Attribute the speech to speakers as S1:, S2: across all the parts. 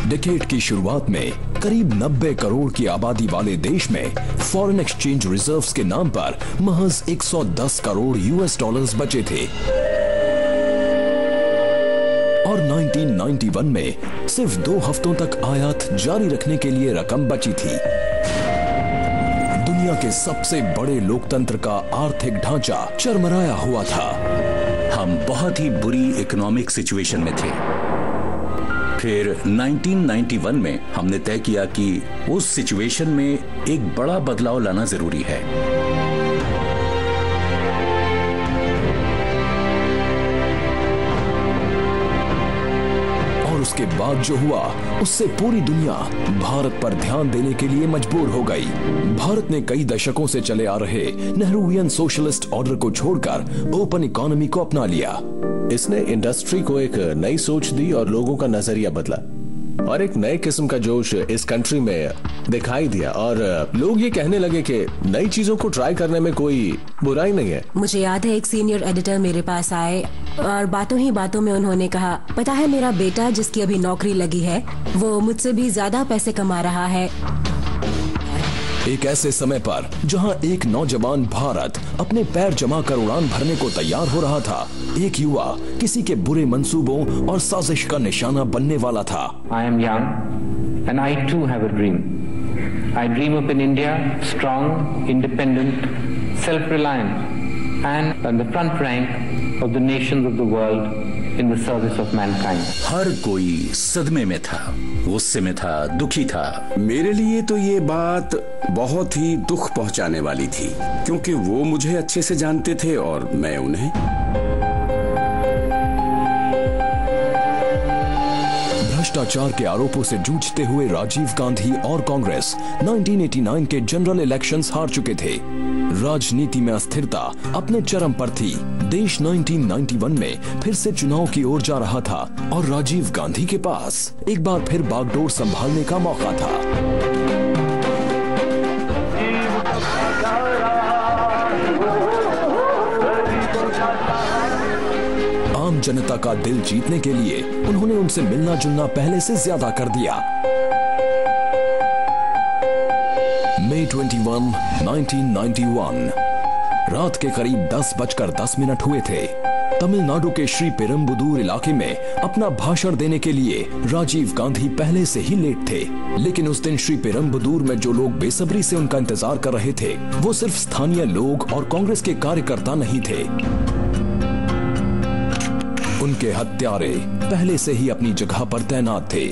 S1: Decade की शुरुआत में करीब 90 करोड़ की आबादी वाले देश में फॉरेन एक्सचेंज रिजर्व्स के नाम पर महज 110 करोड़ यूएस डॉलर्स बचे थे और 1991 में सिर्फ 2 हफ्तों तक आयात जारी रखने के लिए रकम बची थी। दुनिया के सबसे बड़े लोकतंत्र का आर्थिक ढांचा चरमराया हुआ था।
S2: हम बहुत ही बुरी इकोनॉमिक सिचुएशन में थे। फिर 1991 में हमने तय किया कि उस सिचुएशन में एक बड़ा बदलाव लाना जरूरी है।
S1: और उसके बाद जो हुआ उससे पूरी दुनिया भारत पर ध्यान देने के लिए मजबूर हो गई। भारत ने कई दशकों से चले आ रहे नेहरूवियन सोशलिस्ट ऑर्डर को छोड़कर ओपन इकोनॉमी को अपना लिया।
S3: इसने इंडस्ट्री को एक नई सोच दी और लोगों का नजरिया बदला और एक नए किस्म का जोश इस कंट्री में दिखाई दिया और लोग ये कहने लगे कि नई चीजों को ट्राई करने में कोई बुराई नहीं है।
S4: मुझे याद है एक सीनियर एडिटर मेरे पास आए और बातों ही बातों में उन्होंने कहा, पता है मेरा बेटा जिसकी अभी नौकरी लगी है वो मुझसे भी ज्यादा पैसे कमा रहा है।
S1: एक ऐसे समय पर जहां एक नौजवान भारत अपने पैर जमा कर उड़ान भरने को तैयार हो रहा था, एक युवा किसी के बुरे मंसूबों और साजिश का निशाना बनने वाला था।
S5: I am young and I too have a dream. I dream of an India strong, independent, self-reliant and on the front rank of the nations of the world in the service of mankind.
S2: हर कोई सदमे में था, गुस्से में था, दुखी था।
S6: मेरे लिए तो ये बात बहुत ही दुख पहुंचाने वाली थी क्योंकि वो मुझे अच्छे से जानते थे और मैं उन्हें।
S1: भ्रष्टाचार के आरोपों से जूझते हुए राजीव गांधी और कांग्रेस 1989 के जनरल इलेक्शंस हार चुके थे। राजनीति में अस्थिरता अपने चरम पर थी। देश 1991 में फिर से चुनाव की ओर जा रहा था और राजीव गांधी के पास एक बार फिर बागडोर संभालने का मौका था। आम जनता का दिल जीतने के लिए उन्होंने उनसे मिलना जुलना पहले से ज्यादा कर दिया। मई 21, 1991 रात के करीब 10:10 हुए थे। तमिलनाडु के श्री पेरम्बुदूर इलाके में अपना भाषण देने के लिए राजीव गांधी पहले से ही लेट थे, लेकिन उस दिन श्री पेरम्बुदूर में जो लोग बेसब्री से उनका इंतजार कर रहे थे वो सिर्फ स्थानीय लोग और कांग्रेस के कार्यकर्ता नहीं थे। उनके हत्यारे पहले से ही अपनी जगह पर तैनात थे।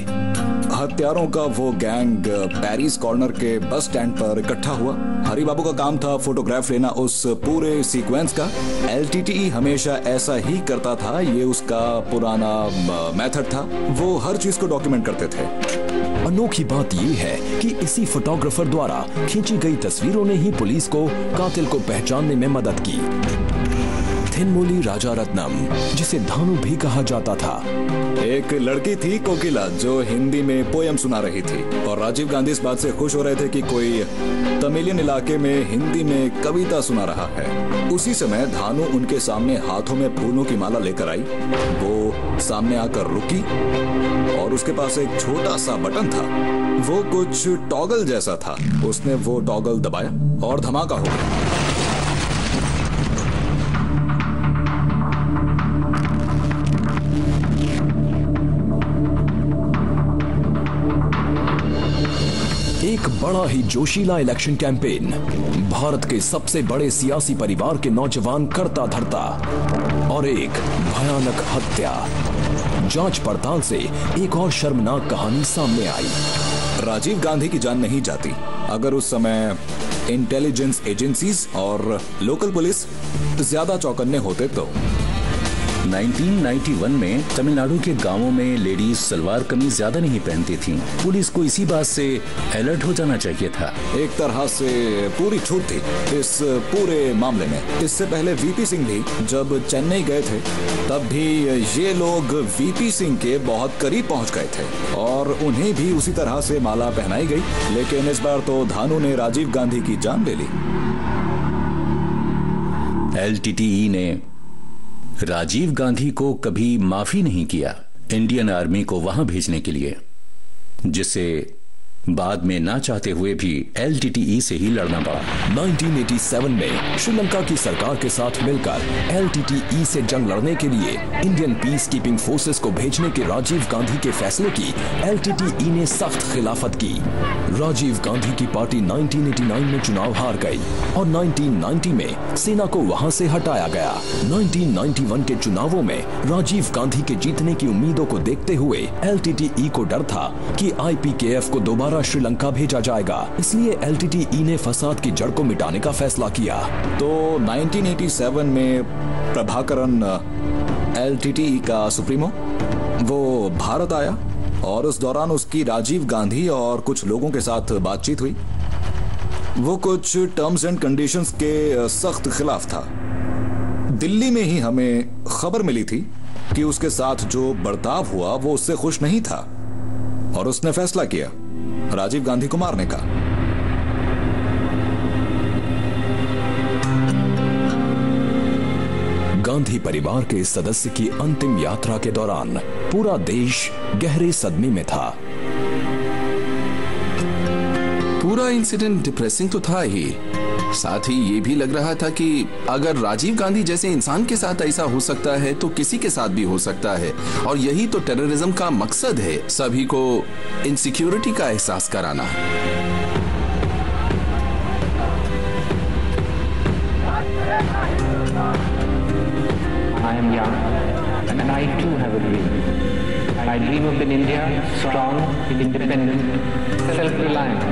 S7: हत्यारों का वो गैंग पेरिस कॉर्नर के बस स्टैंड पर इकट्ठा हुआ। हरी बाबू का काम था फोटोग्राफ लेना उस पूरे सीक्वेंस का। एलटीटीई हमेशा ऐसा ही करता था, ये उसका पुराना मेथड था। वो हर चीज को डॉक्यूमेंट करते थे।
S1: अनोखी बात यह है कि इसी फोटोग्राफर द्वारा खींची गई तस्वीरों ने ही पुलिस को कातिल को पहचानने में मदद की। थिनमोली राजारत्नम, जिसे धानु भी कहा जाता था,
S7: एक लड़की थी कोकिला जो हिंदी में पोयम सुना रही थी और राजीव गांधी इस बात से खुश हो रहे थे कि कोई तमिलियन इलाके में हिंदी में कविता सुना रहा है। उसी समय धानु उनके सामने हाथों में फूलों की माला लेकर आई। वो सामने आकर रुकी और उसके पास एक छोटा सा बटन था, वो कुछ टॉगल जैसा था। उसने वो टॉगल दबाया और धमाका हो गया।
S1: एक बड़ा ही जोशीला इलेक्शन कैंपेन, भारत के सबसे बड़े सियासी परिवार के नौजवान करता धरता और एक भयानक हत्या। जांच पड़ताल से एक और शर्मनाक कहानी सामने आई।
S7: राजीव गांधी की जान नहीं जाती अगर उस समय इंटेलिजेंस एजेंसीज और लोकल पुलिस ज्यादा चौकन्ने होते तो।
S2: 1991 में तमिलनाडु के गांवों में लेडीज सलवार कमीज ज्यादा नहीं पहनती थीं। पुलिस को इसी बात से अलर्ट हो जाना चाहिए था।
S7: एक तरह से पूरी छूट थी इस पूरे मामले में। इससे पहले वीपी सिंह भी जब चेन्नई गए थे तब भी ये लोग वीपी सिंह के बहुत करीब पहुंच गए थे और उन्हें भी उसी तरह से माला पहनाई गई, लेकिन इस बार तो धानु ने राजीव गांधी की जान ले ली।
S2: एलटीटीई ने राजीव गांधी को कभी माफी नहीं किया इंडियन आर्मी को वहां भेजने के लिए। जिसे बाद में ना चाहते हुए भी LTTE से ही लड़ना पड़ा।
S1: 1987 में श्रीलंका की सरकार के साथ मिलकर LTTE से जंग लड़ने के लिए इंडियन पीस कीपिंग फोर्सेस को भेजने के राजीव गांधी के फैसले की LTTE ने सख्त खिलाफत की। राजीव गांधी की पार्टी 1989 में चुनाव हार गई और 1990 में सेना को वहां से हटाया गया। 1991 के चुनावों में राजीव गांधी के जीतने की उम्मीदों को देखते हुए LTTE को डर था कि IPKF को दोबारा श्रीलंका भेजा जाएगा, इसलिए LTTE ने फसाद की जड़ को मिटाने का फैसला किया।
S7: तो 1987 में प्रभाकरन LTTE का सुप्रीमो वो भारत आया और उस दौरान उसकी राजीव गांधी और कुछ लोगों के साथ बातचीत हुई। वो कुछ टर्म्स एंड कंडीशंस के सख्त खिलाफ था। दिल्ली में ही हमें खबर मिली थी कि उसके साथ जो बर्ताव हुआ वो उससे खुश नहीं था और उसने फैसला किया राजीव गांधी को मारने का।
S1: गांधी परिवार के इस सदस्य की अंतिम यात्रा के दौरान पूरा देश गहरे सदमे में था।
S8: पूरा इंसिडेंट डिप्रेसिंग तो था ही, साथ ही ये भी लग रहा था कि अगर राजीव गांधी जैसे इंसान के साथ ऐसा हो सकता है तो किसी के साथ भी हो सकता है, और यही तो टेररिज्म का मकसद है, सभी को इनसिक्योरिटी का एहसास कराना।
S5: I am young, and I too have a dream. I dream of an India strong, independent, self-reliant,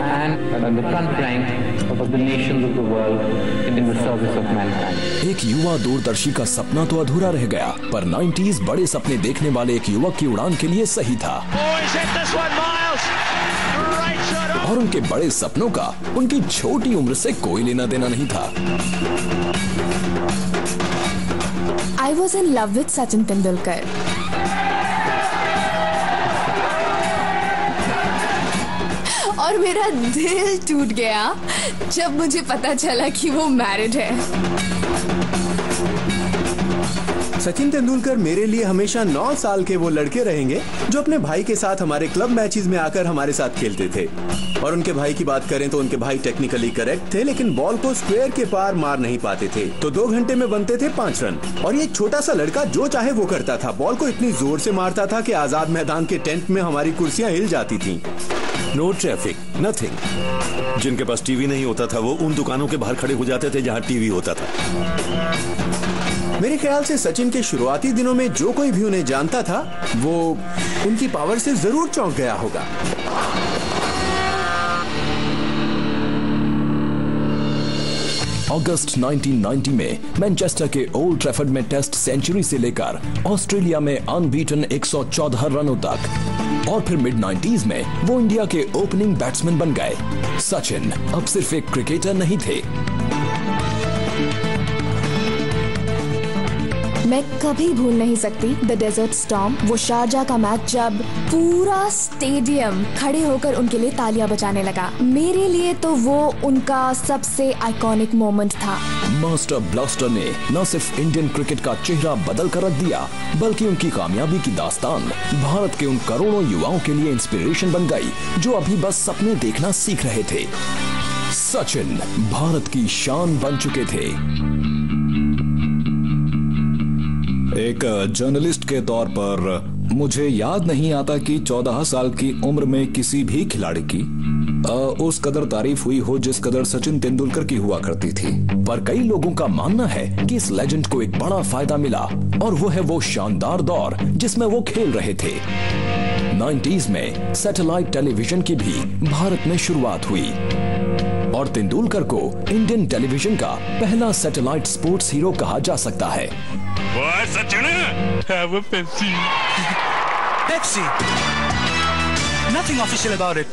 S5: and on the front rank of the nations of the world in the service of mankind.
S1: एक युवा दूरदर्शी का सपना तो अधूरा रह गया, पर 90s बड़े सपने देखने वाले एक युवक की उड़ान के लिए सही था। और उनके बड़े सपनों का उनकी छोटी उम्र से कोई लेना देना नहीं था।
S9: I was in love with Sachin Tendulkar. और मेरा दिल टूट गया जब मुझे पता चला कि वो मैरिड है।
S10: सचिन तेंदुलकर मेरे लिए हमेशा 9 साल के वो लड़के रहेंगे जो अपने भाई के साथ हमारे क्लब मैचेस में आकर हमारे साथ खेलते थे। और उनके भाई की बात करें तो उनके भाई टेक्निकली करेक्ट थे, लेकिन बॉल को स्क्वायर के पार मार नहीं पाते थे, तो 2 घंटे में बनते थे 5 रन। और ये छोटा सा लड़का जो चाहे वो करता था, बॉल को इतनी जोर से मारता था कि आजाद मैदान के टेंट में हमारी कुर्सियां हिल जाती थी।
S11: No traffic, nothing. जिनके पास टीवी नहीं होता था वो उन दुकानों के बाहर खड़े हो जाते थे जहां टीवी होता था।
S10: मेरे ख्याल से सचिन के शुरुआती दिनों में जो कोई भी उन्हें जानता था वो उनकी पावर से जरूर चौंक गया होगा।
S1: अगस्त 1990 में मैनचेस्टर के ओल्ड ट्रैफर्ड में टेस्ट सेंचुरी से लेकर ऑस्ट्रेलिया में अनबीटन 114 रनों तक, और फिर मिड 90s में वो इंडिया के ओपनिंग बैट्समैन बन गए। सचिन अब सिर्फ एक क्रिकेटर नहीं थे।
S9: मैं कभी भूल नहीं सकती द डेजर्ट स्टॉर्म, वो शारजा का मैच जब पूरा स्टेडियम खड़े होकर उनके लिए तालियां बजाने लगा। मेरे लिए तो वो उनका सबसे आइकॉनिक मोमेंट था।
S1: मास्टर ब्लास्टर ने न सिर्फ इंडियन क्रिकेट का चेहरा बदल कर रख दिया, बल्कि उनकी कामयाबी की दास्तान भारत के उन करोड़ों युवाओं के लिए इंस्पिरेशन बन गई जो अभी बस सपने देखना सीख रहे थे। सचिन भारत की शान बन चुके थे।
S7: एक जर्नलिस्ट के तौर पर मुझे याद नहीं आता कि 14 साल की उम्र में किसी भी खिलाड़ी की उस कदर तारीफ हुई हो जिस कदर सचिन तेंदुलकर की हुआ करती थी।
S1: पर कई लोगों का मानना है कि इस लेजेंड को एक बड़ा फायदा मिला, और वो है वो शानदार दौर जिसमें वो खेल रहे थे। 90s में सैटेलाइट टेलीविजन की भी भारत में शुरुआत हुई और तेंदुलकर को इंडियन टेलीविजन का पहला सैटेलाइट स्पोर्ट्स हीरो कहा जा सकता है।
S12: Sachin, have a Pepsi. Pepsi. Nothing official about it.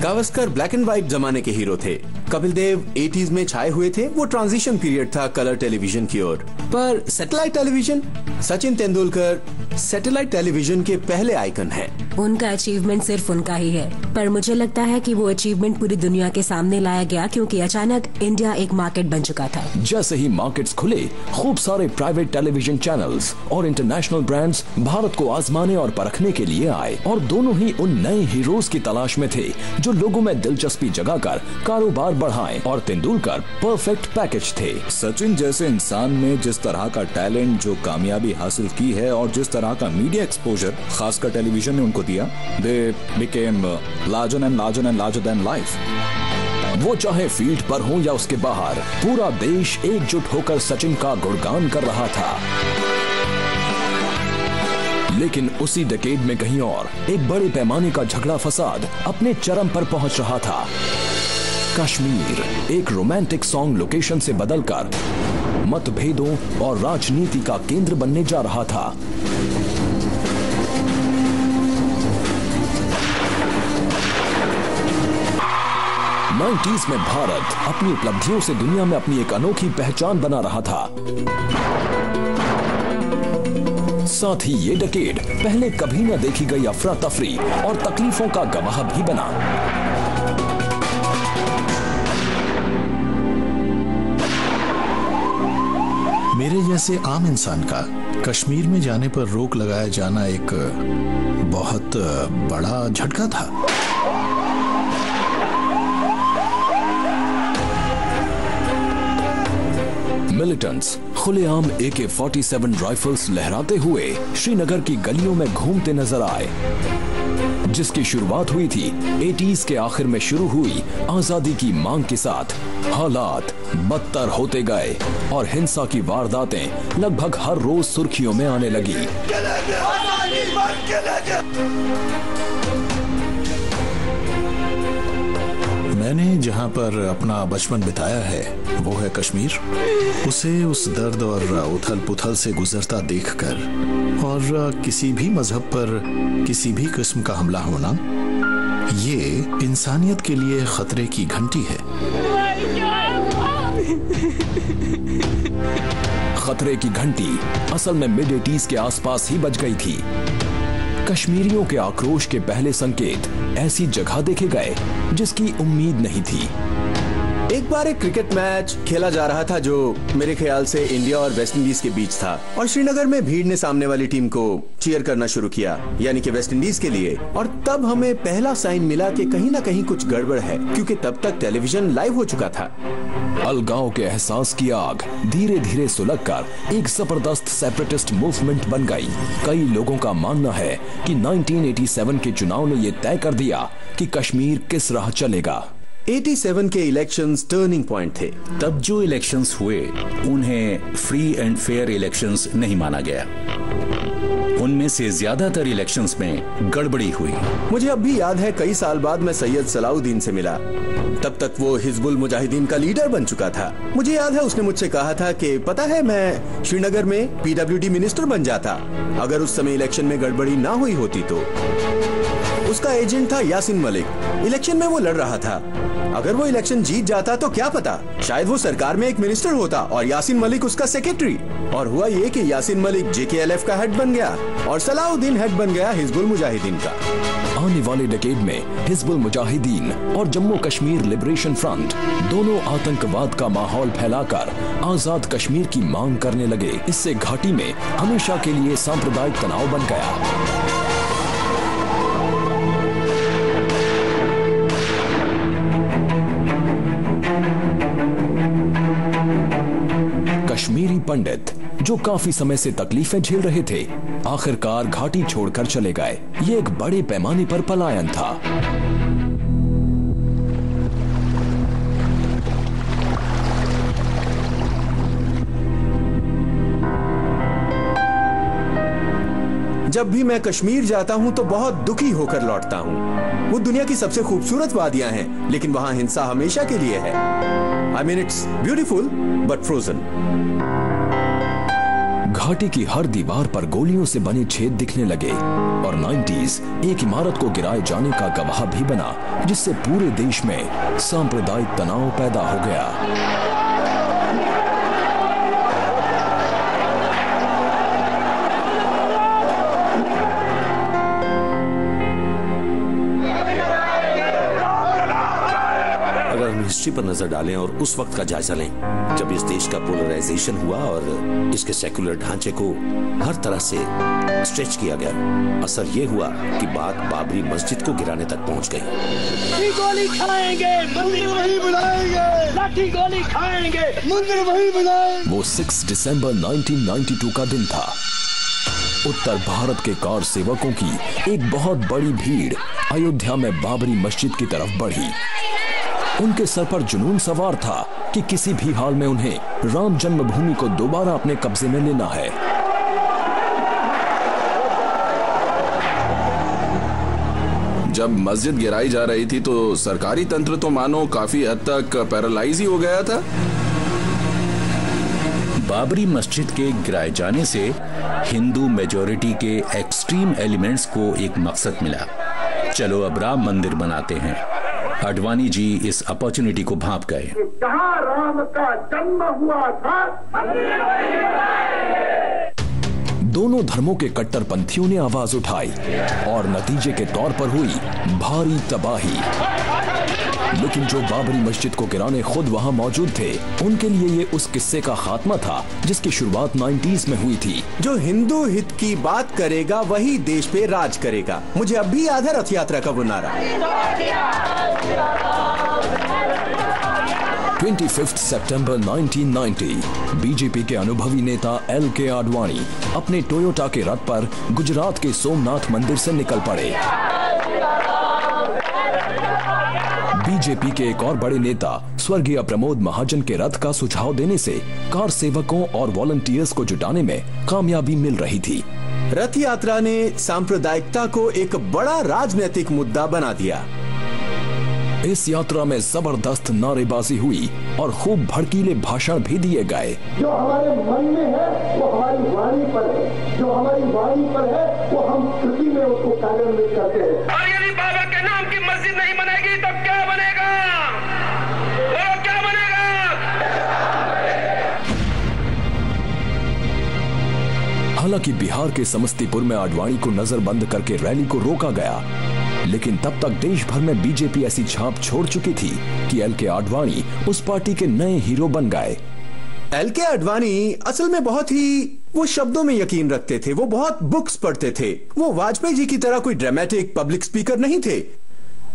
S10: Gavaskar black and white जमाने के हीरो थे। कपिल देव 80s में छाए हुए थे, वो ट्रांजिशन पीरियड था कलर टेलीविजन की ओर। पर satellite television, Sachin Tendulkar satellite television के पहले आइकन हैं।
S4: उनका अचीवमेंट सिर्फ उनका ही है, पर मुझे लगता है कि वो अचीवमेंट पूरी दुनिया के सामने लाया गया क्योंकि अचानक इंडिया एक मार्केट बन चुका था।
S1: जैसे ही मार्केट्स खुले, खूब सारे प्राइवेट टेलीविजन चैनल्स और इंटरनेशनल ब्रांड्स भारत को आजमाने और परखने के लिए आए और दोनों ही उन नए हीरोज की तलाश में थे जो लोगों में दिलचस्पी जगाकर कारोबार बढ़ाएं, और तेंदुलकर परफेक्ट पैकेज थे।
S7: सचिन जैसे इंसान ने जिस तरह का टैलेंट, जो कामयाबी हासिल की है और जिस तरह का मीडिया एक्सपोजर खासकर टेलीविजन ने उनको दिया, they became larger and larger and larger than life.
S1: वो चाहे फील्ड पर हो या उसके बाहर, पूरा देश एकजुट होकर सचिन का गुणगान कर रहा था। लेकिन उसी डेकेड में कहीं और एक बड़े पैमाने का झगड़ा फसाद अपने चरम पर पहुंच रहा था। कश्मीर एक रोमांटिक सॉन्ग लोकेशन से बदलकर मतभेदों और राजनीति का केंद्र बनने जा रहा था। 90s में भारत अपनी उपलब्धियों से दुनिया में अपनी एक अनोखी पहचान बना रहा था। साथ ही ये डेकेड पहले कभी न देखी गई अफरा तफरी और तकलीफों का गवाह भी बना।
S13: मेरे जैसे आम इंसान का कश्मीर में जाने पर रोक लगाया जाना एक बहुत बड़ा झटका था।
S1: मिलिटेंट्स खुलेआम AK-47 राइफल्स लहराते हुए श्रीनगर की गलियों में घूमते नजर आए, जिसकी शुरुआत हुई थी 80s के आखिर में शुरू हुई आजादी की मांग के साथ। हालात बदतर होते गए और हिंसा की वारदातें लगभग हर रोज सुर्खियों में आने लगी।
S13: मैंने जहां पर अपना बचपन बिताया है वो है कश्मीर। उसे उस दर्द और उथल पुथल से गुजरता देखकर और किसी भी मजहब पर किसी भी किस्म का हमला होना, ये इंसानियत के लिए खतरे की घंटी है।
S1: खतरे की घंटी असल में मिड 80s के आसपास ही बज गई थी। कश्मीरियों के आक्रोश के पहले संकेत ऐसी जगह देखे गए जिसकी उम्मीद नहीं थी।
S10: एक बार एक क्रिकेट मैच खेला जा रहा था जो मेरे ख्याल से इंडिया और वेस्ट इंडीज के बीच था, और श्रीनगर में भीड़ ने सामने वाली टीम को चीयर करना शुरू किया, यानी कि वेस्ट इंडीज के लिए। और तब हमें पहला साइन मिला कि कहीं ना कहीं कुछ गड़बड़ है, क्योंकि तब तक टेलीविजन लाइव हो चुका था।
S1: अलगाव के एहसास की आग धीरे धीरे सुलगकर एक जबरदस्त सेपरेटिस्ट मूवमेंट बन गई। कई लोगों का मानना है कि 1987 के चुनाव ने यह तय कर दिया कि कश्मीर किस राह चलेगा।
S10: 87 के इलेक्शंस टर्निंग पॉइंट थे।
S2: तब जो इलेक्शंस हुए उन्हें फ्री एंड फेयर इलेक्शंस नहीं माना गया। उनमें से ज्यादातर इलेक्शंस में गड़बड़ी हुई।
S10: मुझे अब भी याद है, कई साल बाद मैं सैयद सलाउद्दीन से मिला। तब तक वो हिजबुल मुजाहिदीन का लीडर बन चुका था। मुझे याद है उसने मुझसे कहा था कि पता है, मैं श्रीनगर में PWD मिनिस्टर बन जाता अगर उस समय इलेक्शन में गड़बड़ी ना हुई होती तो। उसका एजेंट था यासिन मलिक। इलेक्शन में वो लड़ रहा था। अगर वो इलेक्शन जीत जाता तो क्या पता, शायद वो सरकार में एक मिनिस्टर होता और यासिन मलिक उसका सेक्रेटरी। और हुआ ये कि यासिन मलिक JKLF का हेड बन गया और सलाउद्दीन हेड बन गया हिजबुल मुजाहिदीन का।
S1: आने वाले डेकेड में हिजबुल मुजाहिदीन और जम्मू कश्मीर लिबरेशन फ्रंट दोनों आतंकवाद का माहौल फैलाकर आजाद कश्मीर की मांग करने लगे। इससे घाटी में हमेशा के लिए सांप्रदायिक तनाव बन गया। कश्मीरी पंडित जो काफी समय से तकलीफें झेल रहे थे, आखिरकार घाटी छोड़कर चले गए। ये एक बड़े पैमाने पर पलायन था।
S10: जब भी मैं कश्मीर जाता हूँ तो बहुत दुखी होकर लौटता हूँ। वो दुनिया की सबसे खूबसूरत वादियां हैं, लेकिन वहाँ हिंसा हमेशा के लिए है। I mean, it's beautiful, but frozen.
S1: घाटी की हर दीवार पर गोलियों से बने छेद दिखने लगे और 90s एक इमारत को गिराए जाने का गवाह भी बना, जिससे पूरे देश में सांप्रदायिक तनाव पैदा हो गया।
S11: हिस्ट्री पर नजर डालें और उस वक्त का जायजा लें जब इस देश का पोलराइजेशन हुआ और इसके सेक्युलर ढांचे को हर तरह से स्ट्रेच किया गया। असर ये हुआ कि बात बाबरी मस्जिद को गिराने तक पहुंच गई।
S14: गोली खाएंगे, मंदिर वहीं बुलाएंगे, लाठी गोली खाएंगे, मंदिर वहीं बुलाएंगे।
S1: वो 6 दिसंबर 1992 का दिन था। उत्तर भारत के कार सेवकों की एक बहुत बड़ी भीड़ अयोध्या में बाबरी मस्जिद की तरफ बढ़ी। उनके सर पर जुनून सवार था कि किसी भी हाल में उन्हें राम जन्मभूमि को दोबारा अपने कब्जे में लेना है।
S8: जब मस्जिद गिराई जा रही थी तो सरकारी तंत्र तो मानो काफी हद तक पैरालाइज ही हो गया था।
S2: बाबरी मस्जिद के गिराए जाने से हिंदू मेजॉरिटी के एक्सट्रीम एलिमेंट्स को एक मकसद मिला, चलो अब राम मंदिर बनाते हैं। आडवाणी जी इस अपॉर्चुनिटी को भांप गए।
S14: जहां राम का जन्म हुआ था,
S1: दोनों धर्मों के कट्टरपंथियों ने आवाज उठाई और नतीजे के तौर पर हुई भारी तबाही। लेकिन जो बाबरी मस्जिद को गिराने खुद वहां मौजूद थे, उनके लिए ये उस किस्से का खात्मा था जिसकी शुरुआत 90s में हुई थी।
S10: जो हिंदू हित की बात करेगा वही देश पे राज करेगा। मुझे अब भी याद है रथ यात्रा का वो नारा।
S1: 25 सितंबर 1990 बीजेपी के अनुभवी नेता LK आडवाणी अपने टोयोटा के रथ पर गुजरात के सोमनाथ मंदिर से निकल पड़े। बीजेपी के एक और बड़े नेता स्वर्गीय प्रमोद महाजन के रथ का सुझाव देने से कार सेवकों और वॉलंटियर्स को जुटाने में कामयाबी मिल रही थी।
S10: रथ यात्रा ने सांप्रदायिकता को एक बड़ा राजनीतिक मुद्दा बना दिया।
S1: इस यात्रा में जबरदस्त नारेबाजी हुई और खूब भड़कीले भाषण भी दिए गए।
S14: जो हमारे मन में है वो हमारी वाणी पर है, जो हमारी वाणी पर है वो हम कृति में उसको कार्यान्वित करते हैं। और यदि बाबा के नाम की मस्जिद नहीं बनेगी तो क्या बनेगा? वो क्या बनेगा?
S1: हालांकि बिहार के समस्तीपुर में आडवाणी को नजरबंद करके रैली को रोका गया, लेकिन तब तक देश भर में बीजेपी ऐसी छाप छोड़ चुकी थी कि LK आडवाणी उस पार्टी के नए हीरो बन गए।
S10: LK आडवाणी असल में बहुत ही वो शब्दों में यकीन रखते थे। वो बहुत बुक्स पढ़ते थे। वो वाजपेयी जी की तरह कोई ड्रामेटिक पब्लिक स्पीकर नहीं थे,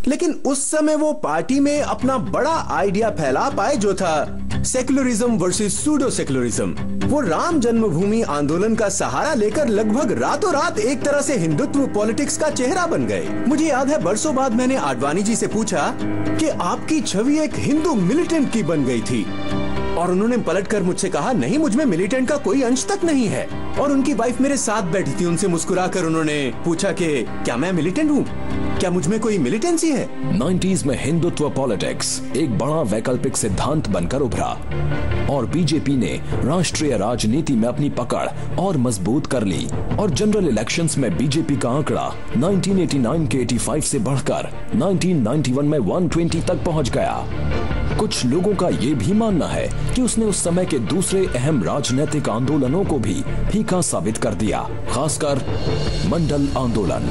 S10: लेकिन उस समय वो पार्टी में अपना बड़ा आइडिया फैला पाए जो था सेक्युलरिज्म वर्सेस सूडो सेक्युलरिज्म। वो राम जन्मभूमि आंदोलन का सहारा लेकर लगभग रातों रात एक तरह से हिंदुत्व पॉलिटिक्स का चेहरा बन गए। मुझे याद है बरसों बाद मैंने आडवाणी जी से पूछा कि आपकी छवि एक हिंदू मिलिटेंट की बन गई थी, और उन्होंने पलटकर मुझसे कहा नहीं, मुझमें मिलिटेंट का कोई अंश तक नहीं है। और उनकी वाइफ मेरे साथ बैठी थी। उनसे मुस्कुराकर उन्होंने पूछा कि क्या मैं मिलिटेंट हूँ, क्या मुझमें कोई मिलिटेंसी है?
S1: 90s में हिंदुत्व पॉलिटिक्स एक बड़ा वैकल्पिक सिद्धांत बनकर उभरा और बीजेपी ने राष्ट्रीय राजनीति में अपनी पकड़ और मजबूत कर ली और जनरल इलेक्शंस में बीजेपी का आंकड़ा 1989 के 85 से बढ़कर 1991 में 120 तक पहुंच गया। कुछ लोगों का ये भी मानना है कि उसने उस समय के दूसरे अहम राजनीतिक आंदोलनों को भी फीका साबित कर दिया, खासकर मंडल आंदोलन।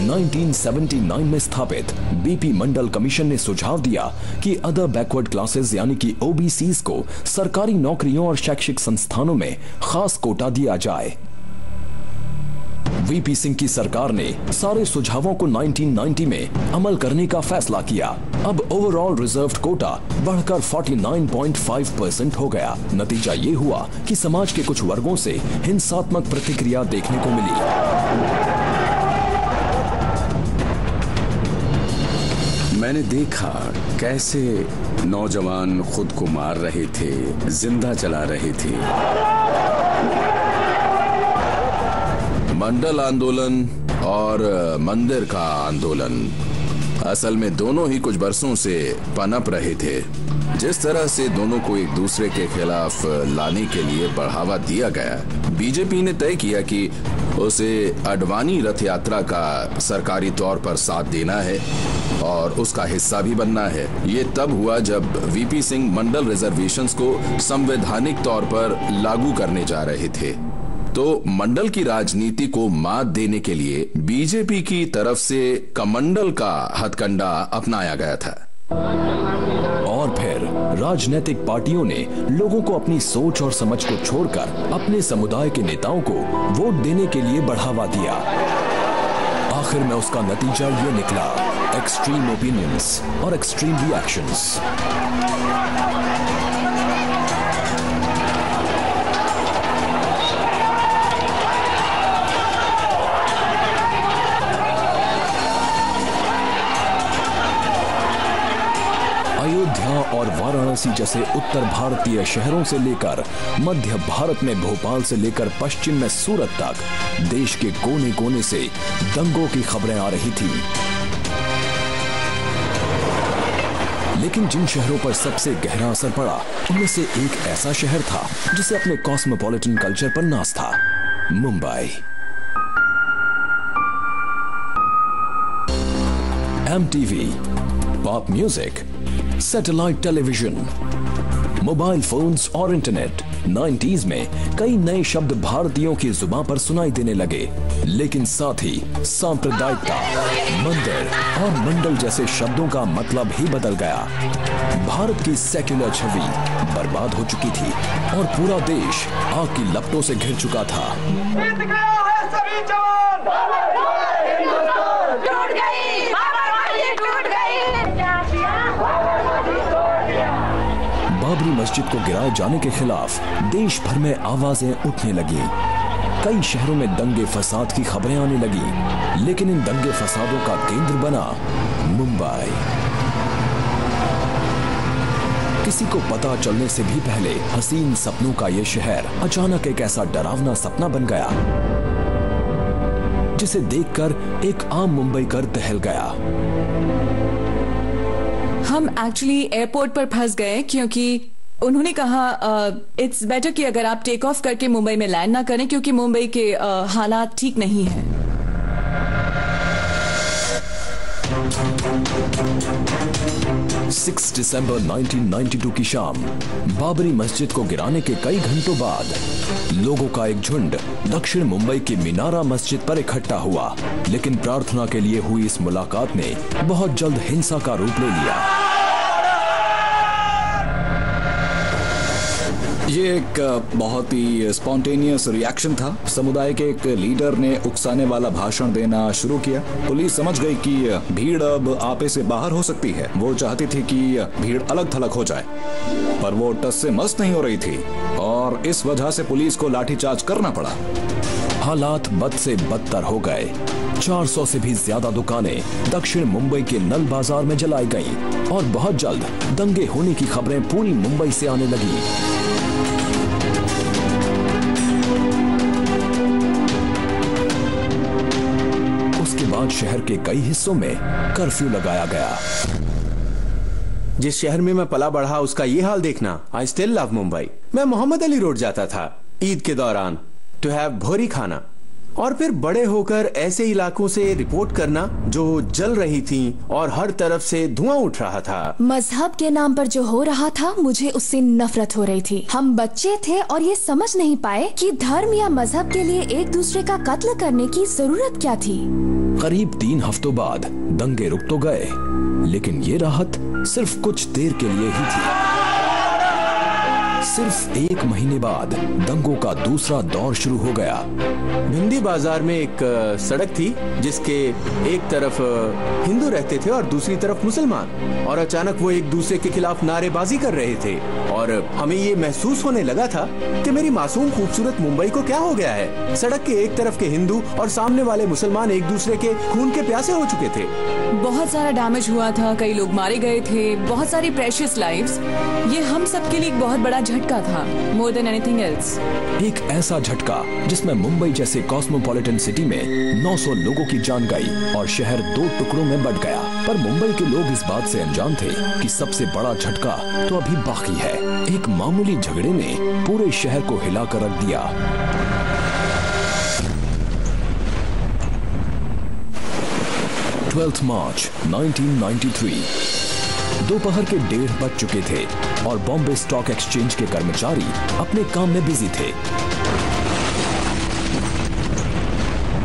S1: 1979 में स्थापित BP मंडल कमीशन ने सुझाव दिया कि अदर बैकवर्ड क्लासेस यानी कि OBCs को सरकारी नौकरियों और शैक्षिक संस्थानों में खास कोटा दिया जाए। VP सिंह की सरकार ने सारे सुझावों को 1990 में अमल करने का फैसला किया। अब ओवरऑल रिजर्व्ड कोटा बढ़कर 49.5% हो गया। नतीजा ये हुआ कि समाज के कुछ वर्गों से हिंसात्मक प्रतिक्रिया देखने को मिली।
S6: मैंने देखा कैसे नौजवान खुद को मार रहे थे, जिंदा जला रहे थे।
S8: मंडल आंदोलन और मंदिर का आंदोलन असल में दोनों ही कुछ बरसों से पनप रहे थे। जिस तरह से दोनों को एक दूसरे के खिलाफ लाने के लिए बढ़ावा दिया गया, बीजेपी ने तय किया कि उसे आडवाणी रथ यात्रा का सरकारी तौर पर साथ देना है और उसका हिस्सा भी बनना है। ये तब हुआ जब VP सिंह मंडल रिजर्वेशंस को संवैधानिक तौर पर लागू करने जा रहे थे। तो मंडल की राजनीति को मात देने के लिए बीजेपी की तरफ से कमंडल का हथकंडा अपनाया गया था।
S1: और फिर राजनीतिक पार्टियों ने लोगों को अपनी सोच और समझ को छोड़कर अपने समुदाय के नेताओं को वोट देने के लिए बढ़ावा दिया। आखिर में उसका नतीजा ये निकला, एक्सट्रीम ओपिनियंस और एक्सट्रीम रिएक्शंस। अयोध्या और वाराणसी जैसे उत्तर भारतीय शहरों से लेकर मध्य भारत में भोपाल से लेकर पश्चिम में सूरत तक देश के कोने कोने से दंगों की खबरें आ रही थी। लेकिन जिन शहरों पर सबसे गहरा असर पड़ा उनमें से एक ऐसा शहर था जिसे अपने कॉस्मोपॉलिटन कल्चर पर नाज था, Mumbai. MTV, pop music, satellite television, mobile phones और इंटरनेट 90s में कई नए शब्द भारतीयों की जुबान पर सुनाई देने लगे, लेकिन साथ ही सांप्रदायिकता, मंदिर और मंडल जैसे शब्दों का मतलब ही बदल गया। भारत की सेक्युलर छवि बर्बाद हो चुकी थी और पूरा देश आग की लपटों से घिर चुका था। बाबरी मस्जिद को गिराए जाने के खिलाफ देश भर में आवाजें उठने लगी। कई शहरों में दंगे फसाद की खबरें आने लगी, लेकिन इन दंगे फसादों का केंद्र बना मुंबई। किसी को पता चलने से भी पहले हसीन सपनों का यह शहर अचानक एक ऐसा डरावना सपना बन गया जिसे देखकर एक आम मुंबईकर दहल गया।
S15: हम एक्चुअली एयरपोर्ट पर फंस गए क्योंकि उन्होंने कहा इट्स बेटर कि अगर आप टेक ऑफ करके मुंबई में लैंड ना करें क्योंकि मुंबई के हालात ठीक नहीं हैं।
S1: 6 दिसंबर 1992 की शाम बाबरी मस्जिद को गिराने के कई घंटों बाद लोगों का एक झुंड दक्षिण मुंबई की मीनारा मस्जिद पर इकट्ठा हुआ, लेकिन प्रार्थना के लिए हुई इस मुलाकात ने बहुत जल्द हिंसा का रूप ले लिया।
S7: ये एक बहुत ही स्पॉन्टेनियस रिएक्शन था। समुदाय के एक लीडर ने उकसाने वाला भाषण देना शुरू किया। पुलिस समझ गई कि भीड़ अब आपे से बाहर हो सकती है। वो चाहती थी कि भीड़ अलग थलग हो जाए, पर वो टस से मस नहीं हो रही थी और इस वजह से पुलिस को लाठीचार्ज करना पड़ा।
S1: हालात बद से बदतर हो गए। 400 से भी ज्यादा दुकानें दक्षिण मुंबई के नल बाजार में जलाई गईं और बहुत जल्द दंगे होने की खबरें पूरी मुंबई से आने लगी। उसके बाद शहर के कई हिस्सों में कर्फ्यू लगाया गया।
S10: जिस शहर में मैं पला बढ़ा उसका ये हाल देखना, आई स्टिल लव मुंबई। मैं मोहम्मद अली रोड जाता था ईद के दौरान टू हैव भोरी खाना, और फिर बड़े होकर ऐसे इलाकों से रिपोर्ट करना जो जल रही थी और हर तरफ से धुआं उठ रहा था।
S9: मजहब के नाम पर जो हो रहा था, मुझे उससे नफरत हो रही थी। हम बच्चे थे और ये समझ नहीं पाए कि धर्म या मजहब के लिए एक दूसरे का कत्ल करने की जरूरत क्या थी।
S1: करीब 3 हफ्तों बाद दंगे रुक तो गए, लेकिन ये राहत सिर्फ कुछ देर के लिए ही थी। सिर्फ 1 महीने बाद दंगों का दूसरा दौर शुरू हो गया।
S10: भिंडी बाजार में एक सड़क थी जिसके एक तरफ हिंदू रहते थे और दूसरी तरफ मुसलमान, और अचानक वो एक दूसरे के खिलाफ नारेबाजी कर रहे थे और हमें ये महसूस होने लगा था कि मेरी मासूम खूबसूरत मुंबई को क्या हो गया है। सड़क के एक तरफ के हिंदू और सामने वाले मुसलमान एक दूसरे के खून के प्यासे हो चुके थे।
S15: बहुत सारा डैमेज हुआ था, कई लोग मारे गए थे, बहुत सारी प्रेशियस लाइव्स। ये हम सब के लिए एक बहुत बड़ा झटका था, मोर देन एनीथिंग एल्स।
S1: एक ऐसा झटका जिसमें मुंबई जैसे कॉस्मोपॉलिटन सिटी में 900 लोगों की जान गई और शहर 2 टुकड़ों में बंट गया। पर मुंबई के लोग इस बात से अनजान थे कि सबसे बड़ा झटका तो अभी बाकी है। एक मामूली झगड़े ने पूरे शहर को हिलाकर रख दिया। मार्च 1993 दोपहर के 1:30 बज चुके थे और बॉम्बे स्टॉक एक्सचेंज के कर्मचारी अपने काम में बिजी थे।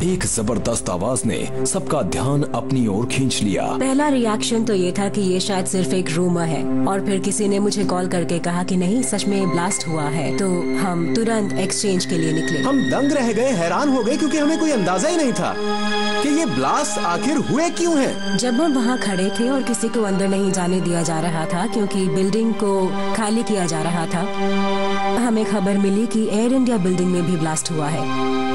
S1: एक जबरदस्त आवाज ने सबका ध्यान अपनी ओर खींच लिया।
S4: पहला रिएक्शन तो ये था कि ये शायद सिर्फ एक रूमर है, और फिर किसी ने मुझे कॉल करके कहा कि नहीं, सच में ब्लास्ट हुआ है। तो हम तुरंत एक्सचेंज के लिए निकले।
S10: हम दंग रह गए, हैरान हो गए, क्योंकि हमें कोई अंदाजा ही नहीं था कि ये ब्लास्ट आखिर हुए क्यों है।
S4: जब हम वहाँ खड़े थे और किसी को अंदर नहीं जाने दिया जा रहा था क्योंकि बिल्डिंग को खाली किया जा रहा था, हमें खबर मिली कि एयर इंडिया बिल्डिंग में भी ब्लास्ट हुआ है।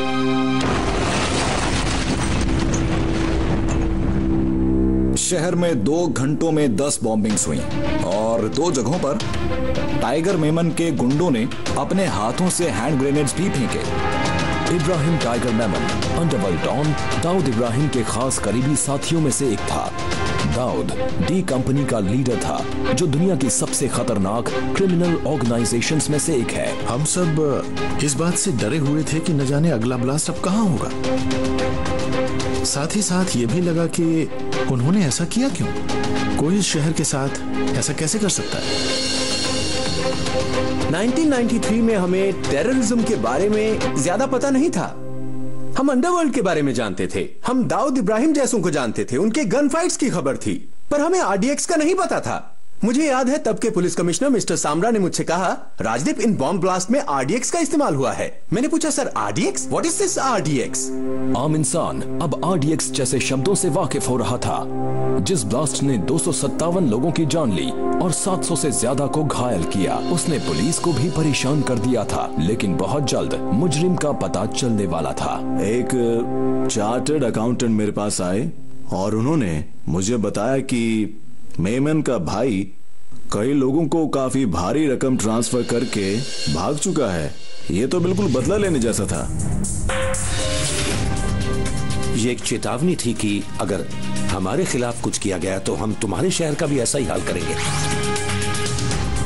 S7: शहर में 2 घंटों में 10 बॉम्बिंग्स हुई और 2 जगहों पर टाइगर मेमन के गुंडों ने अपने हाथों से हैंड ग्रेनेड्स भी फेंके।
S1: Ibrahim Tiger Memon, underworld don Dawood Ibrahim के खास करीबी साथियों में से एक था। दाऊद डी कंपनी का लीडर था, जो दुनिया की सबसे खतरनाक क्रिमिनल ऑर्गेनाइजेशंस में से एक है।
S13: हम सब इस बात से डरे हुए थे कि न जाने अगला ब्लास्ट अब कहाँ होगा। साथ ही साथ ये भी लगा कि उन्होंने ऐसा किया क्यों? कोई इस शहर के साथ ऐसा कैसे कर सकता है?
S10: 1993 में हमें टेररिज्म के बारे में ज्यादा पता नहीं था। हम अंडरवर्ल्ड के बारे में जानते थे, हम दाऊद इब्राहिम जैसों को जानते थे, उनके गन फाइट्स की खबर थी, पर हमें आरडीएक्स का नहीं पता था। मुझे याद है तब के पुलिस कमिश्नर मिस्टर सामरा ने मुझसे कहा, राजदीप, इन बॉम्ब ब्लास्ट में आरडीएक्स का इस्तेमाल हुआ है। मैंने पूछा, sir RDX? What is this RDX?
S1: आम इंसान अब आरडीएक्स जैसे शब्दों से वाकिफ हो रहा था। जिस ब्लास्ट ने 257 लोगों की जान ली और 700 से ज्यादा को घायल किया, उसने पुलिस को भी परेशान कर दिया था। लेकिन बहुत जल्द मुजरिम का पता चलने वाला था।
S3: एक चार्टर्ड अकाउंटेंट मेरे पास आए और उन्होंने मुझे बताया कि मेमन का भाई कई लोगों को काफी भारी रकम ट्रांसफर करके भाग चुका है। ये तो बिल्कुल बदला लेने जैसा था।
S11: ये एक चेतावनी थी कि अगर हमारे खिलाफ कुछ किया गया तो हम तुम्हारे शहर का भी ऐसा ही हाल करेंगे।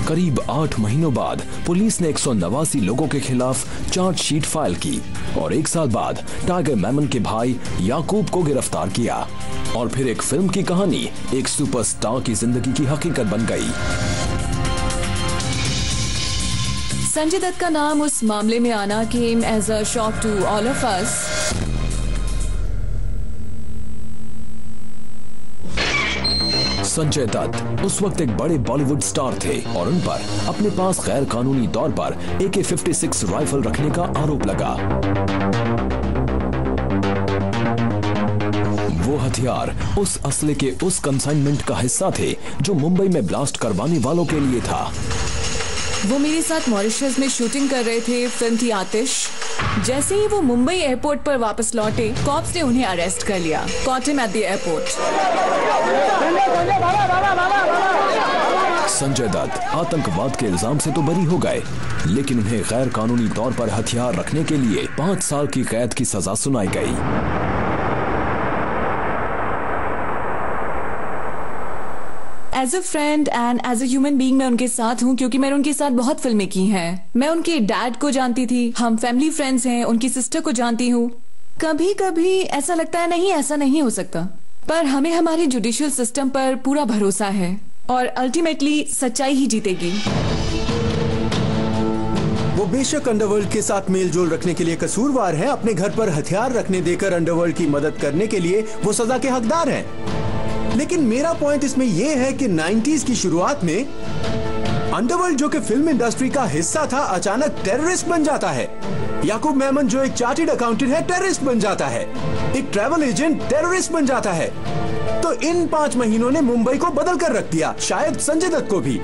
S1: करीब 8 महीनों बाद पुलिस ने 189 लोगों के खिलाफ चार्जशीट फाइल की और 1 साल बाद टाइगर मेमन के भाई याकूब को गिरफ्तार किया। और फिर एक फिल्म की कहानी एक सुपरस्टार की जिंदगी की हकीकत बन गई।
S15: संजय दत्त का नाम उस मामले में आना came as a shock to all of us।
S1: Sanjay Dutt उस वक्त एक बड़े बॉलीवुड स्टार थे और उन पर अपने पास गैर कानूनी तौर पर AK-56 राइफल रखने का आरोप लगा। वो हथियार उस असले के उस कंसाइनमेंट का हिस्सा थे जो मुंबई में ब्लास्ट करवाने वालों के लिए था।
S15: वो मेरे साथ मॉरिशस में शूटिंग कर रहे थे, फिल्म थी आतिश। जैसे ही वो मुंबई एयरपोर्ट पर वापस लौटे, कॉप्स ने उन्हें अरेस्ट कर लिया। Caught him at the airport.
S1: Sanjay Dutt आतंकवाद के इल्जाम से तो बरी हो गए, लेकिन उन्हें गैर कानूनी तौर पर हथियार रखने के लिए 5 साल की कैद की सजा सुनाई गई।
S15: As a friend and as a human being मैं उनके साथ हूँ, क्योंकि मैंने उनके साथ बहुत फिल्में की हैं। मैं उनके डैड को जानती थी, हम फैमिली फ्रेंड्स हैं, उनकी सिस्टर को जानती हूँ। कभी कभी ऐसा लगता है नहीं, ऐसा नहीं हो सकता, पर हमें हमारे जुडिशियल सिस्टम पर पूरा भरोसा है और अल्टीमेटली सच्चाई ही जीतेगी।
S10: वो बेशक अंडरवर्ल्ड के साथ मेल जोल रखने के लिए कसूरवार हैं, अपने घर पर हथियार रखने देकर अंडरवर्ल्ड की मदद करने के लिए वो सजा के हकदार हैं। लेकिन मेरा पॉइंट इसमें यह है कि 90s की शुरुआत में अंडरवर्ल्ड, जो कि फिल्म इंडस्ट्री का हिस्सा था, अचानक टेररिस्ट बन जाता है। याकूब मेमन, जो एक चार्टर्ड अकाउंटेंट है, टेररिस्ट बन जाता है। एक ट्रैवल एजेंट टेररिस्ट बन जाता है। तो इन 5 महीनों ने मुंबई को बदल कर रख दिया, शायद संजय दत्त को भी।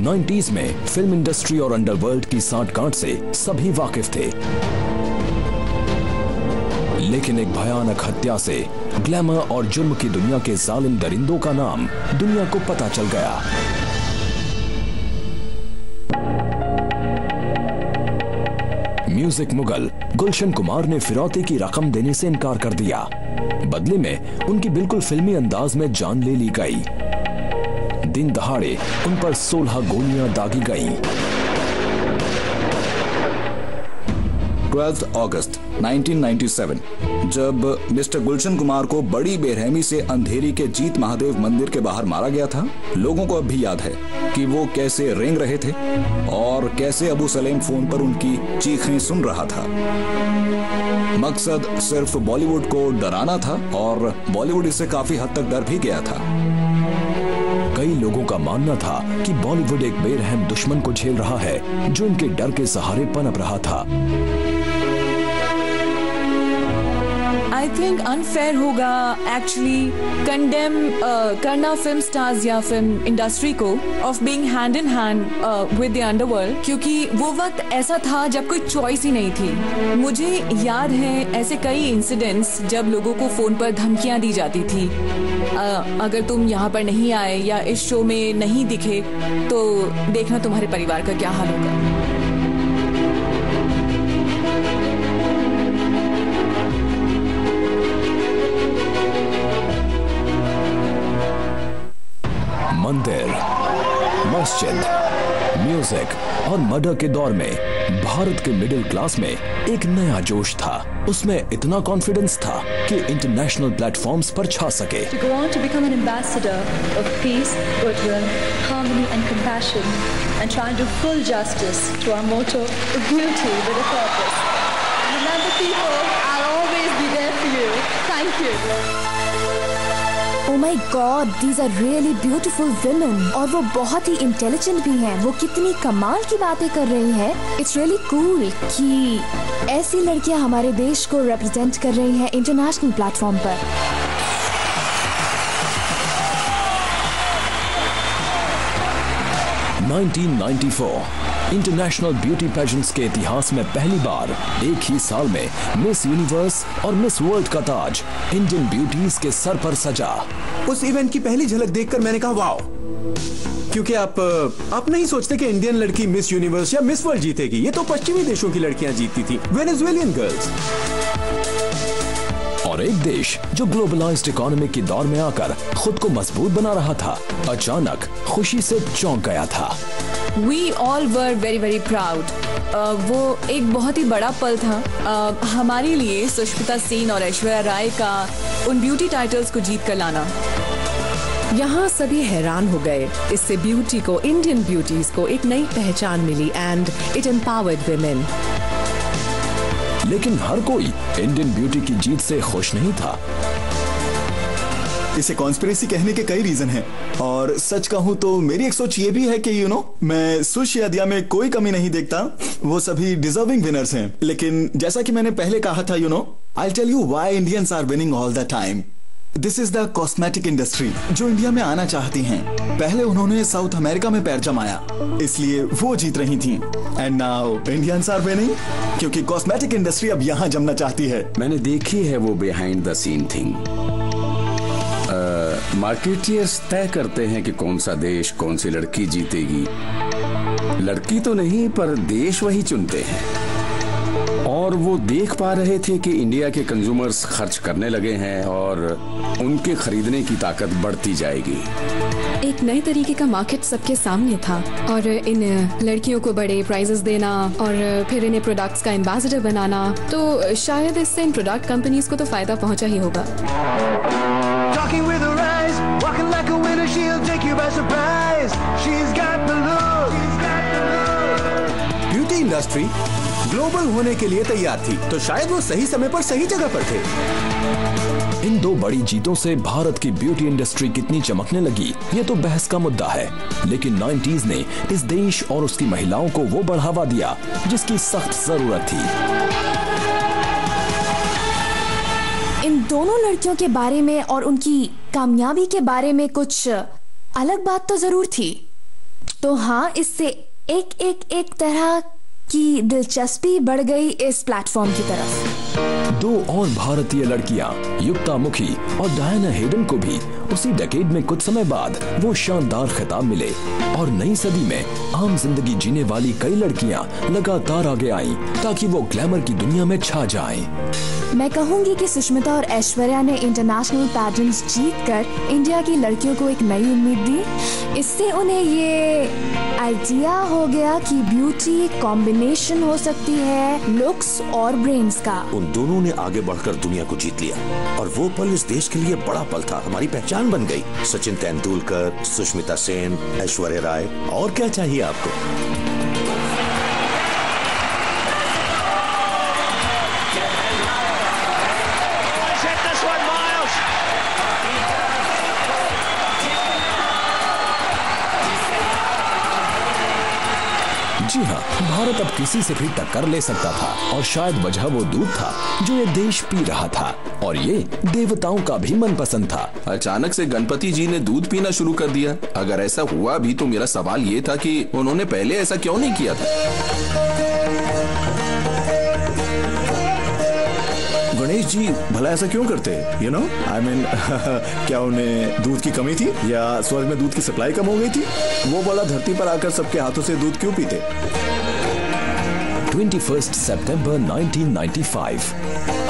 S1: 90s में फिल्म इंडस्ट्री और अंडरवर्ल्ड की सांठ-गांठ से सभी वाकिफ थे, लेकिन एक भयानक हत्या से ग्लैमर और जुर्म की दुनिया के जालिम दरिंदों का नाम दुनिया को पता चल गया। म्यूजिक मुगल गुलशन कुमार ने फिरौती की रकम देने से इनकार कर दिया। बदले में उनकी बिल्कुल फिल्मी अंदाज में जान ले ली गई। दिन दहाड़े उन पर 16 गोलियां दागी गईं।
S7: 12 अगस्त 1997 जब मिस्टर गुलशन कुमार को बड़ी बेरहमी से अंधेरी के जीत महादेव मंदिर के बाहर मारा गया था। लोगों को अब भी याद है कि वो कैसे रेंग रहे थे और कैसे अबू सलेम फोन पर उनकी चीखें सुन रहा था। मकसद सिर्फ बॉलीवुड को डराना था और बॉलीवुड इससे काफी हद तक डर भी गया था।
S1: कई लोगों का मानना था कि बॉलीवुड एक बेरहम दुश्मन को झेल रहा है जो उनके डर के सहारे पनप रहा था।
S15: आई थिंक अनफेयर होगा एक्चुअली कंडेम करना फिल्म स्टार्स या फिल्म इंडस्ट्री को of being hand in hand with the underworld, क्योंकि वो वक्त ऐसा था जब कोई चॉइस ही नहीं थी। मुझे याद है ऐसे कई इंसिडेंट्स जब लोगों को फोन पर धमकियां दी जाती थी, अगर तुम यहाँ पर नहीं आए या इस शो में नहीं दिखे तो देखना तुम्हारे परिवार का क्या हाल होगा।
S1: मंदिर, मस्जिद, म्यूजिक और मर्डर के दौर में भारत के मिडिल क्लास में एक नया जोश था। उसमें इतना कॉन्फिडेंस था कि इंटरनेशनल प्लेटफॉर्म्स पर छा सके।
S16: To go on to become an ambassador of peace, goodwill, harmony and compassion and try and do full justice to our motto of beauty with a purpose. Remember people, I'll always be there for you. Thank you.
S9: Oh my God, these are really beautiful women. और वो बहुत ही intelligent भी हैं। वो कितनी कमाल की बातें कर रही हैं। It's really cool कि ऐसी लड़कियां हमारे देश को रिप्रेजेंट कर रही हैं इंटरनेशनल प्लेटफॉर्म पर।
S1: इंटरनेशनल ब्यूटी पेजेंट्स के इतिहास में पहली बार एक ही साल में मिस यूनिवर्स और मिस वर्ल्ड का ताज इंडियन ब्यूटीज के सर पर सजा।
S10: उस इवेंट की पहली झलक देखकर मैंने कहा वाओ, क्योंकि आप नहीं सोचते कि इंडियन लड़की मिस यूनिवर्स या मिस वर्ल्ड जीतेगी। ये तो पश्चिमी देशों की लड़कियां जीतती थी, वेनेजुएलियन गर्ल्स।
S1: और एक देश जो ग्लोबलाइज्ड इकोनॉमी के दौर में आकर खुद को मजबूत बना रहा था, अचानक खुशी से चौंक गया था।
S15: We all were very very proud. वो एक बहुत ही बड़ा पल था हमारे लिए, सुष्मिता सेन और ऐश्वर्या राय का उन ब्यूटी टाइटल्स को जीत कर लाना।
S17: यहाँ सभी हैरान हो गए। इससे ब्यूटी को, इंडियन ब्यूटीज को एक नई पहचान मिली एंड इट एम्पावर्ड विमेन।
S1: लेकिन हर कोई इंडियन ब्यूटी की जीत से खुश नहीं था।
S18: इसे कॉन्स्पिरेसी कहने के कई रीजन हैं, और सच कहूं तो मेरी एक सोच ये भी है कि मैं सुश या दिया में कोई कमी नहीं देखता। वो सभी डिजर्विंग विनर्स हैं। लेकिन जैसा कि मैंने पहले कहा था, I tell you why Indians are winning all the time. This is the cosmetic industry जो इंडिया में आना चाहती हैं। पहले उन्होंने साउथ अमेरिका में पैर जमाया, इसलिए वो जीत रही थी। And now Indians are winning क्योंकि कॉस्मेटिक इंडस्ट्री अब यहाँ जमना चाहती है।
S6: मैंने देखी है वो behind the scene thing. Marketers तय करते हैं कि कौन सा देश, कौन सी लड़की जीतेगी। लड़की तो नहीं पर देश वही चुनते हैं। और वो देख पा रहे थे कि इंडिया के कंज्यूमर्स खर्च करने लगे हैं और उनके खरीदने की ताकत बढ़ती जाएगी।
S19: एक नए तरीके का मार्केट सबके सामने था और इन लड़कियों को बड़े प्राइजेस देना और फिर इन्हें प्रोडक्ट्स का एम्बेसडर बनाना, तो शायद इससे इन प्रोडक्ट कंपनीज को तो फायदा पहुंचा ही होगा।
S14: Talking with her eyes, walking like a winner, she'll take you by surprise. She's got the look.
S10: Beauty industry global होने के लिए तैयार थी, तो शायद वो सही समय पर सही जगह पर थे।
S1: इन दो बड़ी जीतों से भारत की ब्यूटी इंडस्ट्री कितनी चमकने लगी, ये तो बहस का मुद्दा है। लेकिन 90s ने इस देश और उसकी महिलाओं को वो बढ़ावा दिया जिसकी सख्त जरूरत थी।
S9: इन दोनों लड़कियों के बारे में और उनकी कामयाबी के बारे में कुछ अलग बात तो जरूर थी। तो हाँ, इससे एक तरह की दिलचस्पी बढ़ गई इस प्लेटफॉर्म की तरफ।
S1: दो और भारतीय लड़कियां, युक्ता मुखी और डायना हेडन को भी उसी डेकेड में कुछ समय बाद वो शानदार खिताब मिले और नई सदी में आम जिंदगी जीने वाली कई लड़कियां लगातार आगे आईं ताकि वो ग्लैमर की दुनिया में छा जाएं।
S9: मैं कहूंगी कि सुष्मिता और ऐश्वर्या ने इंटरनेशनल पैजेंट्स जीतकर इंडिया की लड़कियों को एक नई उम्मीद दी। इससे उन्हें ये आइडिया हो गया कि ब्यूटी एक कॉम्बिनेशन हो सकती है लुक्स और ब्रेन्स का।
S11: उन दोनों ने आगे बढ़कर दुनिया को जीत लिया और वो पल इस देश के लिए बड़ा पल था, हमारी पहचान बन गई। सचिन तेंदुलकर, सुष्मिता सेन, ऐश्वर्या राय, और क्या चाहिए आपको?
S1: जी हाँ, भारत अब किसी से भी टक्कर ले सकता था और शायद वजह वो दूध था जो ये देश पी रहा था और ये देवताओं का भी मनपसंद था।
S8: अचानक से गणपति जी ने दूध पीना शुरू कर दिया। अगर ऐसा हुआ भी तो मेरा सवाल ये था कि उन्होंने पहले ऐसा क्यों नहीं किया था?
S18: गणेश जी भला ऐसा क्यों करते? यू नो आई मीन क्या उन्हें दूध की कमी थी या स्वर्ग में दूध की सप्लाई कम हो गई थी? वो बड़ा धरती पर आकर सबके हाथों से दूध क्यों पीते?
S1: 21 सितंबर 1995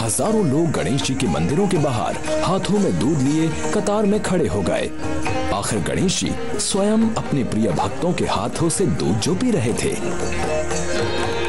S1: हजारों लोग गणेश जी के मंदिरों के बाहर हाथों में दूध लिए कतार में खड़े हो गए। आखिर गणेश जी स्वयं अपने प्रिय भक्तों के हाथों से दूध जो पी रहे थे।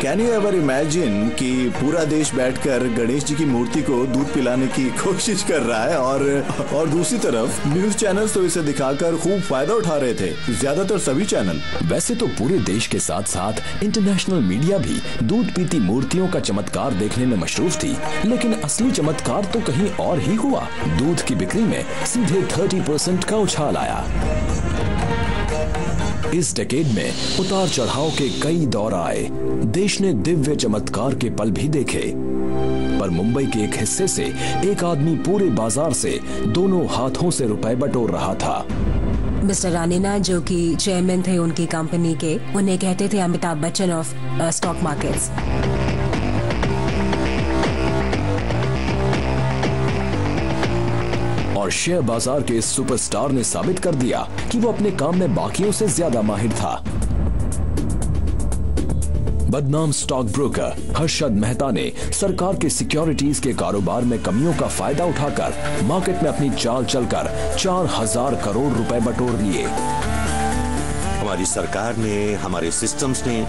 S18: कैन यू एवर इमेजिन कि पूरा देश बैठकर गणेश जी की मूर्ति को दूध पिलाने की कोशिश कर रहा है और दूसरी तरफ न्यूज चैनल्स तो इसे दिखाकर खूब फायदा उठा रहे थे, ज्यादातर सभी चैनल।
S1: वैसे तो पूरे देश के साथ साथ इंटरनेशनल मीडिया भी दूध पीती मूर्तियों का चमत्कार देखने में मशरूफ थी, लेकिन असली चमत्कार तो कहीं और ही हुआ। दूध की बिक्री में सीधे 30% का उछाल आया। इस डेकेड में उतार चढ़ाव के कई दौर आए। देश ने दिव्य चमत्कार के पल भी देखे, पर मुंबई के एक हिस्से से एक आदमी पूरे बाजार से दोनों हाथों से रुपए बटोर रहा था।
S4: मिस्टर रानीना, जो कि चेयरमैन थे उनकी कंपनी के, उन्हें कहते थे Amitabh Bachchan of stock markets.
S1: और शेयर बाजार के इस सुपरस्टार ने साबित कर दिया कि वो अपने काम में बाकियों से ज्यादा माहिर था। बदनाम स्टॉक ब्रोकर हर्षद मेहता ने सरकार के सिक्योरिटीज के कारोबार में कमियों का फायदा उठाकर मार्केट में अपनी चाल चलकर 4000 करोड़ रुपए बटोर लिए।
S11: हमारी सरकार ने, हमारे सिस्टम्स ने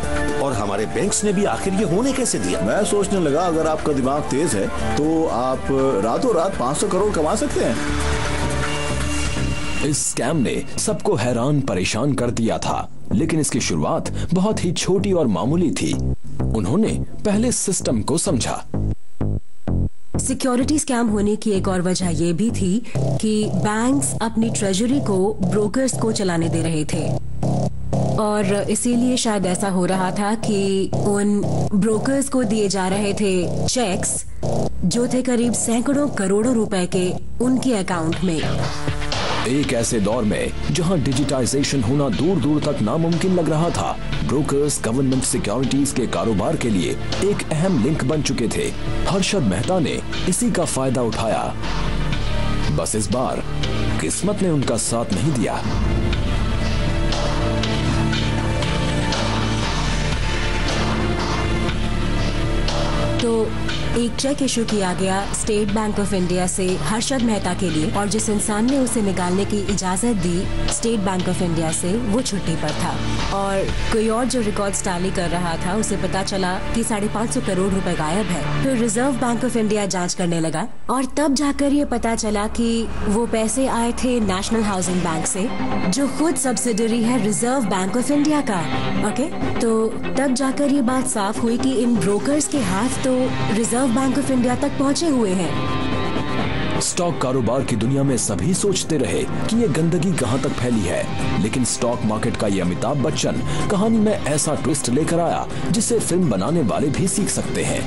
S11: और हमारे बैंक्स ने भी आखिर ये होने कैसे दिया?
S18: मैं सोचने लगा अगर आपका दिमाग तेज है तो आप रातों रात 500 करोड़ कमा सकते हैं।
S1: इस स्कैम ने सबको हैरान परेशान कर दिया था, लेकिन इसकी शुरुआत बहुत ही छोटी और मामूली थी। उन्होंने पहले सिस्टम को समझा।
S4: सिक्योरिटी स्कैम होने की एक और वजह यह भी थी कि बैंक्स अपनी ट्रेजरी को ब्रोकर्स को चलाने दे रहे थे और इसीलिए शायद ऐसा हो रहा था कि उन ब्रोकर्स को दिए जा रहे थे चेक्स जो थे करीब सैकड़ों करोड़ों रुपए के उनके अकाउंट में।
S1: एक ऐसे दौर में जहां डिजिटाइजेशन होना दूर दूर तक नामुमकिन लग रहा था, ब्रोकर्स गवर्नमेंट सिक्योरिटीज के कारोबार के लिए एक अहम लिंक बन चुके थे। हर्षद मेहता ने इसी का फायदा उठाया। बस इस बार किस्मत ने उनका साथ नहीं दिया।
S4: तो एक चेक इशू किया गया स्टेट बैंक ऑफ इंडिया से हर्षद मेहता के लिए और जिस इंसान ने उसे निकालने की इजाजत दी स्टेट बैंक ऑफ इंडिया से, वो छुट्टी पर था और कोई और जो रिकॉर्ड्स टैली कर रहा था उसे पता चला कि 550 करोड़ रुपए गायब है। फिर रिजर्व बैंक ऑफ इंडिया जांच करने लगा और तब जाकर ये पता चला कि वो पैसे आए थे नेशनल हाउसिंग बैंक से, जो खुद सब्सिडरी है रिजर्व बैंक ऑफ इंडिया का। ओके, तो तब जाकर ये बात साफ हुई कि इन ब्रोकर्स के हाथ तो रिजर्व बैंक ऑफ इंडिया तक पहुंचे हुए हैं।
S1: स्टॉक कारोबार की दुनिया में सभी सोचते रहे कि ये गंदगी कहां तक फैली है, लेकिन स्टॉक मार्केट का ये अमिताभ बच्चन कहानी में ऐसा ट्विस्ट लेकर आया जिसे फिल्म बनाने वाले भी सीख सकते हैं।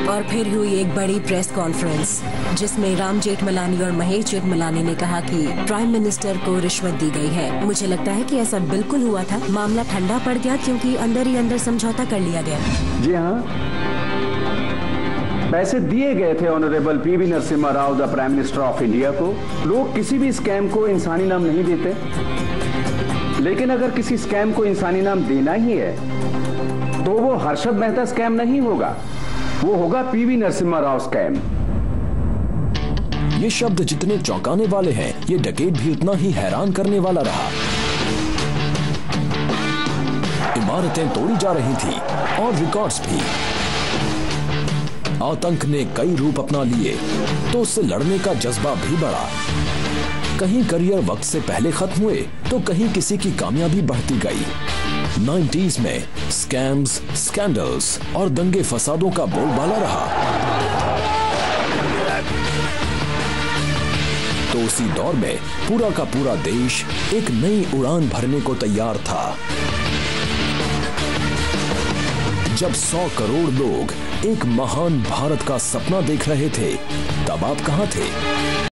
S4: और फिर हुई एक बड़ी प्रेस कॉन्फ्रेंस जिसमें राम जेठमलानी और महेश जेठमलानी ने कहा कि प्राइम मिनिस्टर को रिश्वत दी गई है। मुझे लगता है कि ऐसा बिल्कुल हुआ था। मामला ठंडा पड़ गया क्योंकि अंदर ही अंदर समझौता कर लिया गया।
S20: जी हाँ, पैसे दिए गए थे honourable PV Narasimha Rao the prime minister of India को। लोग किसी भी स्कैम को इंसानी नाम नहीं देते, लेकिन अगर किसी स्कैम को इंसानी नाम देना ही है तो वो हर्षद मेहता स्कैम नहीं होगा, वो होगा पीवी नरसिम्हा राव स्कैम।
S1: ये शब्द जितने चौंकाने वाले हैं, ये डकैत भी उतना ही हैरान करने वाला रहा। इमारतें तोड़ी जा रही थी और रिकॉर्ड्स भी। आतंक ने कई रूप अपना लिए तो उससे लड़ने का जज्बा भी बढ़ा। कहीं करियर वक्त से पहले खत्म हुए तो कहीं किसी की कामयाबी बढ़ती गई। 90s में स्कैम्स, स्कैंडल्स और दंगे फसादों का बोलबाला रहा। तो उसी दौर में पूरा का पूरा देश एक नई उड़ान भरने को तैयार था। जब 100 करोड़ लोग एक महान भारत का सपना देख रहे थे, तब आप कहां थे?